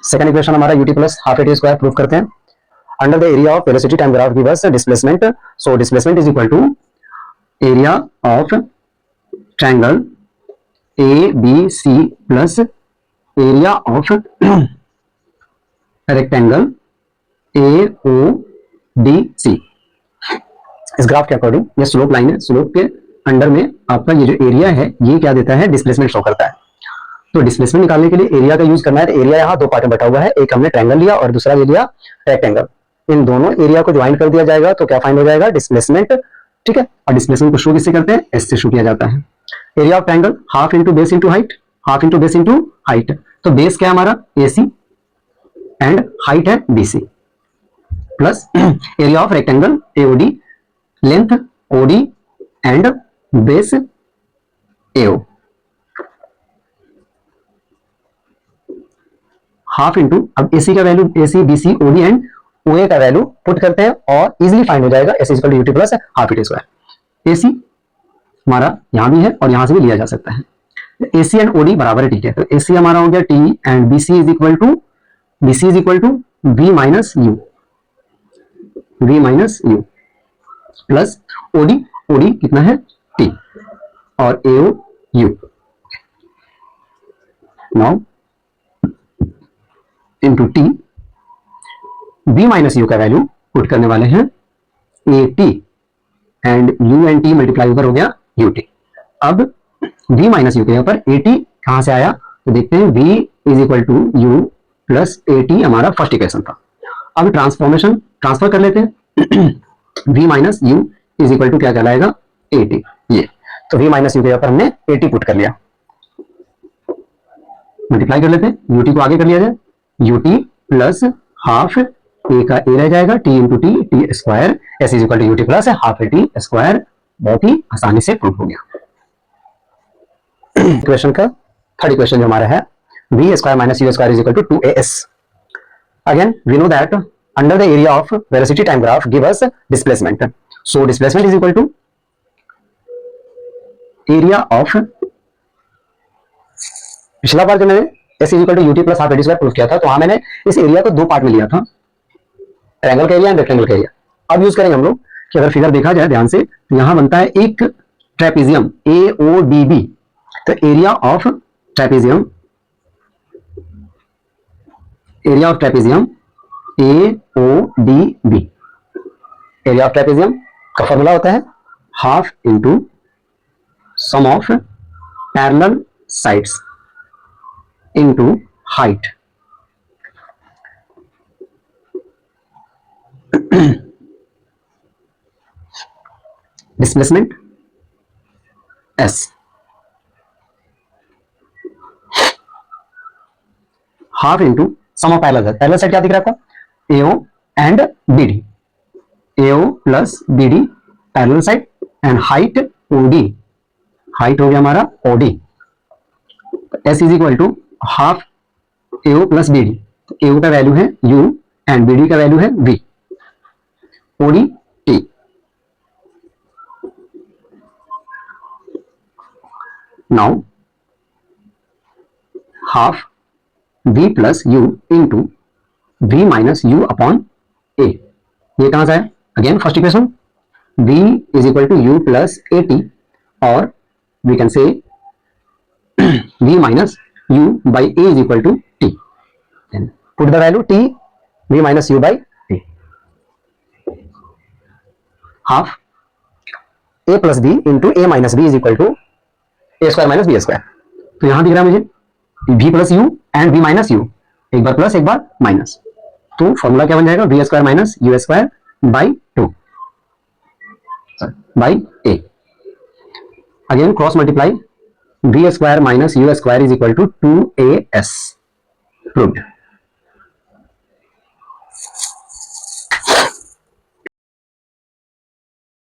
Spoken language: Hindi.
सेकंड इक्वेशन हमारा ut plus half A T square prove करते हैं। Under the area of velocity time graph give us displacement, so displacement is equal to area of triangle A B C plus area of rectangle A O D C. इस ग्राफ के अकॉर्डिंग ये स्लोप लाइन है, स्लोप के अंडर में आपका ये जो एरिया है ये क्या देता है, डिस्प्लेसमेंट शो करता है। तो डिस्प्लेसमेंट निकालने के लिए एरिया का यूज करना है। तो एरिया यहाँ दो पार्ट में बटा हुआ है, एक हमने ट्रायंगल लिया और दूसरा ले लिया रेक्टेंगल। इन दोनों एरिया को ज्वाइन कर दिया जाएगा तो क्या फाइंड हो जाएगा, डिस्प्लेसमेंट। ठीक है, और डिस्प्लेसमेंट को शो किससे करते हैं, एस से शो किया जाता है। Area of triangle half into base into height, half into base into height. तो बेस क्या है हमारा AC एंड हाइट है BC, plus area of rectangle AOD, length OD and base AO, half into, अब AC का value AC BC OD and OA का वैल्यू पुट करते हैं और इजीली फाइंड हो जाएगा S equal to UT plus half it square. AC हमारा यहां भी है और यहां से भी लिया जा सकता है। AC एंड OD बराबर है, ठीक है। तो AC हमारा हो गया T and BC is equal to V minus U plus OD कितना है T और AO U। Now into T, V minus U का वैल्यू पुट करने वाले हैं AT and U and T multiply होकर हो गया UT। अब V माइनस U के यहाँ पर AT कहां से आया, तो देखते हैं V is equal to U plus AT हमारा फर्स्ट इक्वेशन था। अब ट्रांसफर कर लेते हैं V minus U is equal to क्या कहलाएगा, AT। ये तो V माइनस U के यहाँ पर हमने AT पुट कर लिया, मल्टीप्लाई कर लेते हैं, UT को आगे कर लिया जाए, UT प्लस हाफ A का A रह जाएगा, T into T square, S is equal to UT plus half AT square. बहुत ही आसानी से प्रूव हो गया। इक्वेशन का थर्ड इक्वेशन जो हमारा है, V square minus U square is equal to 2AS। Again we know that under the area of velocity time graph give us displacement, so displacement is equal to area of, पिछला बार जब मैंने S is equal to UT plus half AT square prove किया था तो वहां मैंने इस एरिया को दो पार्ट में लिया था, ट्रायंगल का एरिया एंड रेक्टेंगल का एरिया। अब यूज करेंगे हम लोग कि अगर फिगर देखा जाए ध्यान से तो यहां बनता है एक ट्रेपेजियम AODB। तो area of trapezium AODB, area of trapezium का फॉर्मूला होता है half into sum of parallel sides into height. Displacement S, half into sum of parallel side क्या दिख रहा है, AO and BD, AO plus BD parallel side and height OD, height हो गया हमारा OD। S is equal to half AO plus BD, तो AO का वैल्यू है U एंड BD का वैल्यू है V, OD T। Now half V plus U into V minus U upon A, ये कहां से है, again first equation, V is equal to U plus AT और we can say V minus U by A is equal to T. Then put the value T, V minus U by A. Half A plus B into A minus B is equal to A square minus B square. तो यहां दिख रहा है मुझे V plus U and V minus U, एक बार प्लस एक बार माइनस, तो फॉर्मूला क्या बन जाएगा, V square minus U square by 2 by A। Again cross multiply, V square minus U square is equal to 2AS, proved.